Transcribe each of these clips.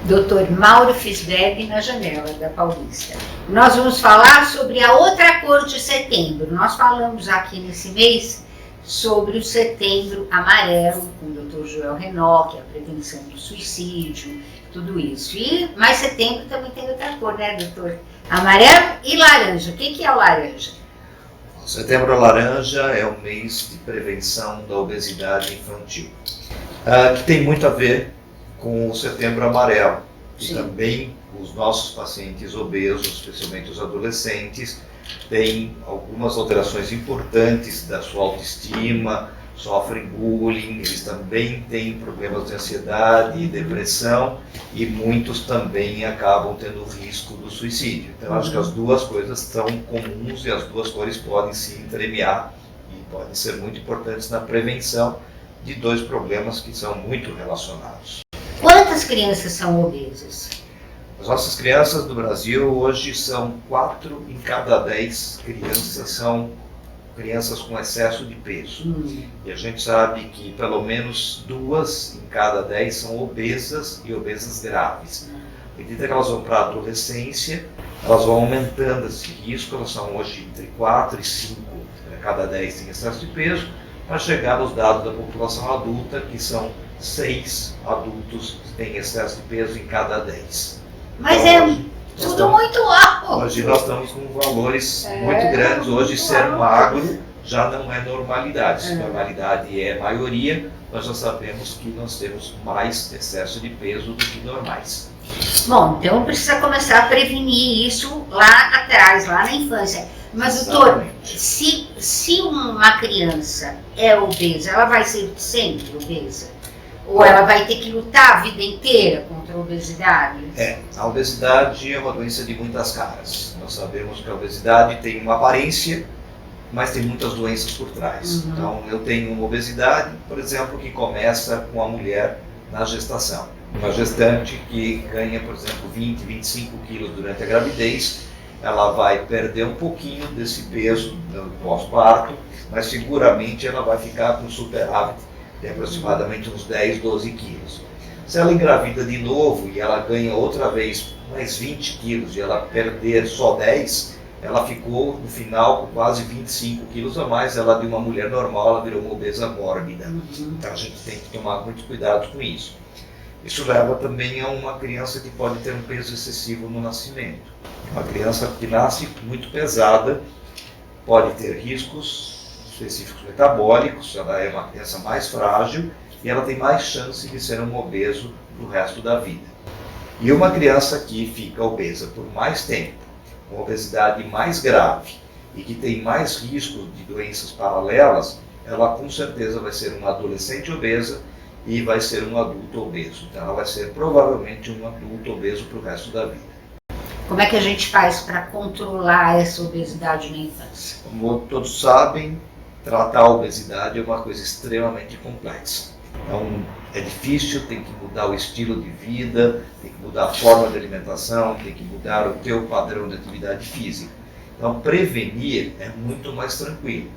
Dr. Mauro Fisberg na janela da Paulista. Nós vamos falar sobre a outra cor de setembro. Nós falamos aqui nesse mês sobre o Setembro Amarelo, com o Dr. Joel Renault, que é a prevenção do suicídio, tudo isso. Mas setembro também tem outra cor, né, doutor? Amarelo e laranja. O que é o laranja? O Setembro Laranja é o mês de prevenção da obesidade infantil, que tem muito a ver com o Setembro Amarelo. E Sim. também os nossos pacientes obesos, especialmente os adolescentes, têm algumas alterações importantes da sua autoestima, sofrem bullying, eles também têm problemas de ansiedade e depressão, e muitos também acabam tendo risco do suicídio. Então acho que as duas coisas são comuns e as duas cores podem se entremear e podem ser muito importantes na prevenção de dois problemas que são muito relacionados. Quantas crianças são obesas? As nossas crianças do Brasil hoje são 4 em cada 10 crianças são crianças com excesso de peso. E a gente sabe que pelo menos 2 em cada 10 são obesas e obesas graves. À medida que elas vão para a adolescência, elas vão aumentando esse risco, elas são hoje entre 4 e 5 a cada 10 têm excesso de peso, para chegar nos dados da população adulta, que são 6 adultos que têm excesso de peso em cada 10. Mas então, tudo muito alto. Hoje nós estamos com valores muito grandes. Hoje ser magro já não é normalidade. Se normalidade é maioria, nós já sabemos que nós temos mais excesso de peso do que normais. Bom, então precisa começar a prevenir isso lá atrás, lá na infância. Mas, doutor, se uma criança é obesa, ela vai ser sempre obesa? Ou ela vai ter que lutar a vida inteira contra a obesidade? A obesidade é uma doença de muitas caras. Nós sabemos que a obesidade tem uma aparência, mas tem muitas doenças por trás. Então, eu tenho uma obesidade, por exemplo, que começa com a mulher na gestação. Uma gestante que ganha, por exemplo, 20, 25 quilos durante a gravidez, ela vai perder um pouquinho desse peso no pós-parto, mas seguramente ela vai ficar com superávit de aproximadamente uns 10, 12 quilos. Se ela engravida de novo e ela ganha outra vez mais 20 quilos e ela perder só 10, ela ficou no final com quase 25 quilos a mais. Ela de uma mulher normal, ela virou uma obesa mórbida. Então a gente tem que tomar muito cuidado com isso. Isso leva também a uma criança que pode ter um peso excessivo no nascimento. Uma criança que nasce muito pesada pode ter riscos específicos metabólicos, ela é uma criança mais frágil e ela tem mais chance de ser um obeso pro resto da vida. E uma criança que fica obesa por mais tempo, com obesidade mais grave e que tem mais risco de doenças paralelas, ela com certeza vai ser uma adolescente obesa e vai ser um adulto obeso. Então ela vai ser provavelmente um adulto obeso para o resto da vida. Como é que a gente faz para controlar essa obesidade na infância? Como todos sabem, tratar a obesidade é uma coisa extremamente complexa. Então é difícil, tem que mudar o estilo de vida, tem que mudar a forma de alimentação, tem que mudar o teu padrão de atividade física. Então prevenir é muito mais tranquilo.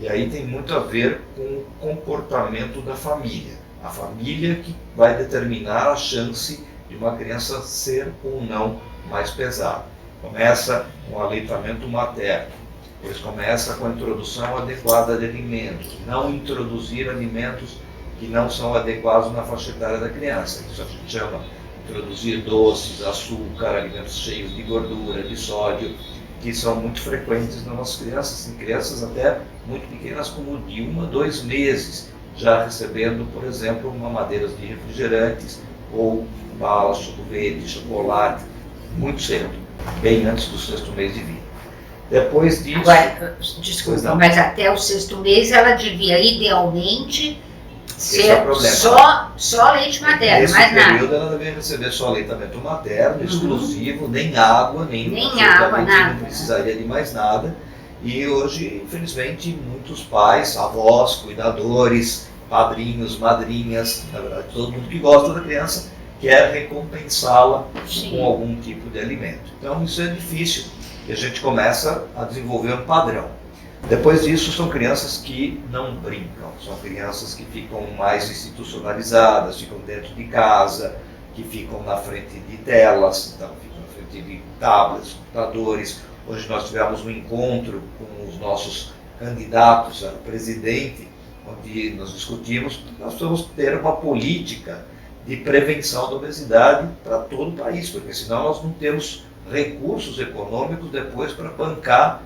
E aí tem muito a ver com o comportamento da família. A família que vai determinar a chance de uma criança ser ou não mais pesada. Começa com o aleitamento materno, depois começa com a introdução adequada de alimentos, não introduzir alimentos que não são adequados na faixa etária da criança. Isso a gente chama de introduzir doces, açúcar, alimentos cheios de gordura, de sódio, que são muito frequentes nas nossas crianças. Tem crianças até muito pequenas, como de 1 a 2 meses, já recebendo, por exemplo, mamadeiras de refrigerantes ou balas, sorvete, chocolate, muito cedo, bem antes do 6º mês de vida. Depois disso... Agora, desculpa, mas até o 6º mês ela devia idealmente ser só leite materno, nesse mais nada. Nesse período ela deveria receber só aleitamento materno, exclusivo, nem água, nada. Não precisaria de mais nada. E hoje, infelizmente, muitos pais, avós, cuidadores, padrinhos, madrinhas, na verdade todo mundo que gosta da criança quer recompensá-la com algum tipo de alimento. Então isso é difícil e a gente começa a desenvolver um padrão. Depois disso são crianças que não brincam, são crianças que ficam mais institucionalizadas, ficam dentro de casa, que ficam na frente de telas, então ficam na frente de tablets, computadores. Hoje nós tivemos um encontro com os nossos candidatos a presidente, onde nós discutimos que nós precisamos ter uma política de prevenção da obesidade para todo o país, porque senão nós não temos recursos econômicos depois para bancar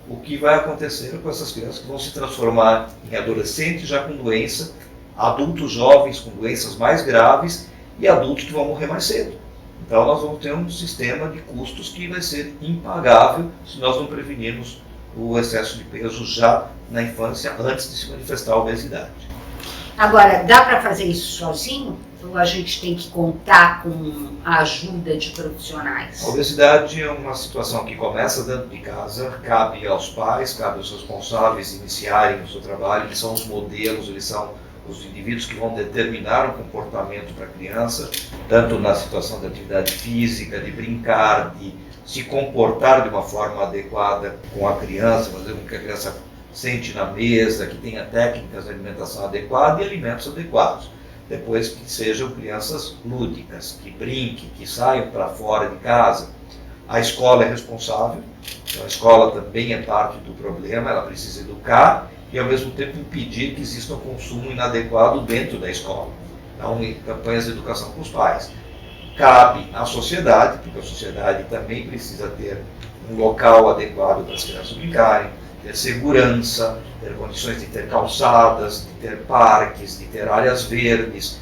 o que vai acontecer com essas crianças que vão se transformar em adolescentes já com doença, adultos jovens com doenças mais graves e adultos que vão morrer mais cedo. Então nós vamos ter um sistema de custos que vai ser impagável se nós não prevenirmos o excesso de peso já na infância, antes de se manifestar a obesidade. Agora, dá para fazer isso sozinho? Ou a gente tem que contar com a ajuda de profissionais? A obesidade é uma situação que começa dentro de casa, cabe aos pais, cabe aos responsáveis iniciarem o seu trabalho, eles são os modelos, eles são os indivíduos que vão determinar o comportamento para a criança, tanto na situação de atividade física, de brincar, de se comportar de uma forma adequada com a criança, fazer com que a criança sente na mesa, que tenha técnicas de alimentação adequada e alimentos adequados. Depois que sejam crianças lúdicas, que brinquem, que saiam para fora de casa. A escola é responsável, então a escola também é parte do problema, ela precisa educar e ao mesmo tempo impedir que exista um consumo inadequado dentro da escola. Então, em campanhas de educação com os pais. Cabe à sociedade, porque a sociedade também precisa ter um local adequado para as crianças brincarem, ter segurança, ter condições de ter calçadas, de ter parques, de ter áreas verdes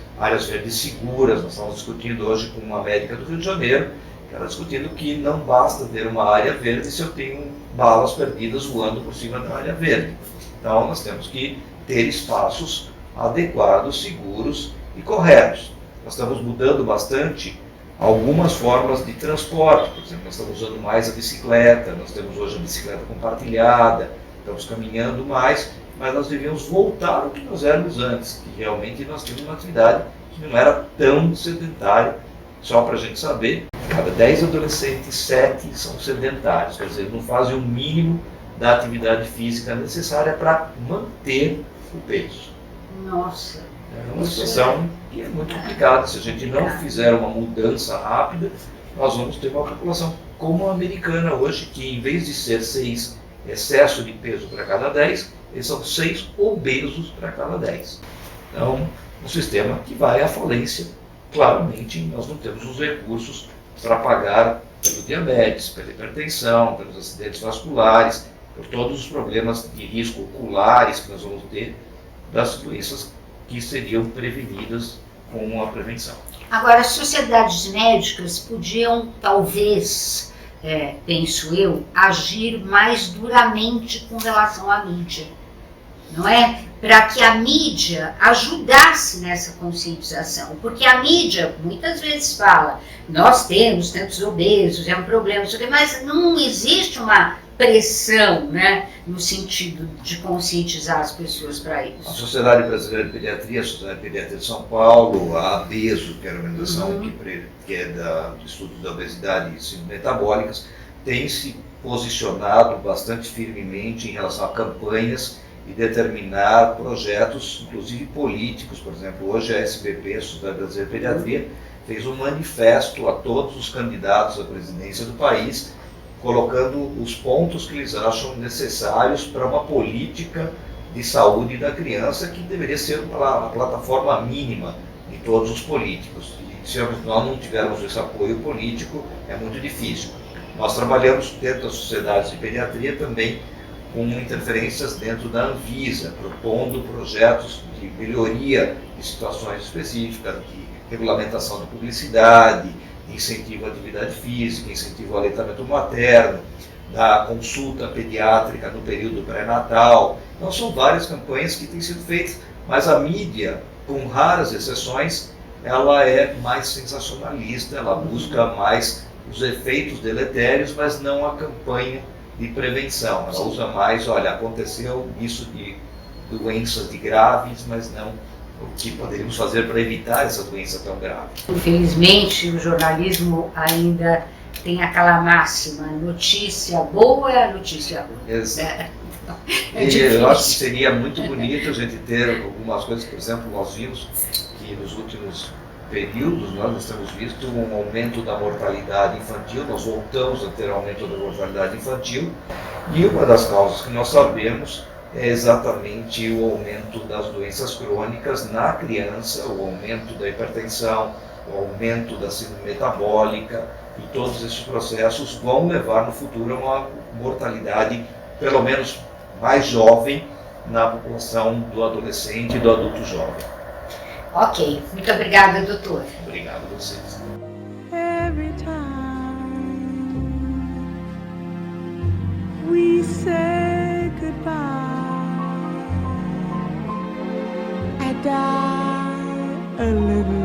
seguras. Nós estamos discutindo hoje com uma médica do Rio de Janeiro, que ela discutindo que não basta ter uma área verde se eu tenho balas perdidas voando por cima da área verde. Então nós temos que ter espaços adequados, seguros e corretos. Nós estamos mudando bastante algumas formas de transporte, por exemplo, nós estamos usando mais a bicicleta, nós temos hoje a bicicleta compartilhada, estamos caminhando mais, mas nós devemos voltar ao que nós éramos antes, que realmente nós tínhamos uma atividade que não era tão sedentária. Só para a gente saber, cada 10 adolescentes, 7 são sedentários, quer dizer, não fazem o mínimo da atividade física necessária para manter o peso. Nossa! É uma situação que é muito complicada. Se a gente não fizer uma mudança rápida, nós vamos ter uma população como a americana hoje, que em vez de ser 6 excesso de peso para cada 10, eles são 6 obesos para cada 10. Então, um sistema que vai à falência. Claramente, nós não temos os recursos para pagar pelo diabetes, pela hipertensão, pelos acidentes vasculares, por todos os problemas de risco oculares que nós vamos ter das doenças que seriam prevenidas com a prevenção. Agora, as sociedades médicas podiam, talvez, penso eu, agir mais duramente com relação à mídia, não é? Para que a mídia ajudasse nessa conscientização, porque a mídia muitas vezes fala, nós temos tantos obesos, é um problema, mas não existe uma pressão, né, no sentido de conscientizar as pessoas para isso. A Sociedade Brasileira de Pediatria, a Sociedade de Pediatria de São Paulo, a ABESO, que é a organização que é do estudo da obesidade e síndrome metabólicas, tem se posicionado bastante firmemente em relação a campanhas e determinar projetos, inclusive políticos. Por exemplo, hoje a SBP, a Sociedade Brasileira de Pediatria, fez um manifesto a todos os candidatos à presidência do país, colocando os pontos que eles acham necessários para uma política de saúde da criança que deveria ser uma plataforma mínima de todos os políticos. E se nós não tivermos esse apoio político, é muito difícil. Nós trabalhamos dentro das sociedades de pediatria também com interferências dentro da Anvisa, propondo projetos de melhoria de situações específicas, de regulamentação da publicidade, incentivo à atividade física, incentivo ao aleitamento materno, da consulta pediátrica no período pré-natal. Então são várias campanhas que têm sido feitas, mas a mídia, com raras exceções, ela é mais sensacionalista, ela busca mais os efeitos deletérios, mas não a campanha de prevenção. Ela usa mais, olha, aconteceu isso de doenças de graves, mas não o que poderíamos fazer para evitar essa doença tão grave. Infelizmente, o jornalismo ainda tem aquela máxima, notícia boa é a notícia ruim. Exato. Eu acho que seria muito bonito a gente ter algumas coisas, por exemplo, nós vimos que nos últimos períodos, nós temos visto um aumento da mortalidade infantil, nós voltamos a ter aumento da mortalidade infantil, e uma das causas que nós sabemos é exatamente o aumento das doenças crônicas na criança, o aumento da hipertensão, o aumento da síndrome metabólica, e todos esses processos vão levar no futuro a uma mortalidade, pelo menos mais jovem, na população do adolescente e do adulto jovem. Ok, muito obrigada, doutor. Obrigado a vocês. Every time we say goodbye, I die a little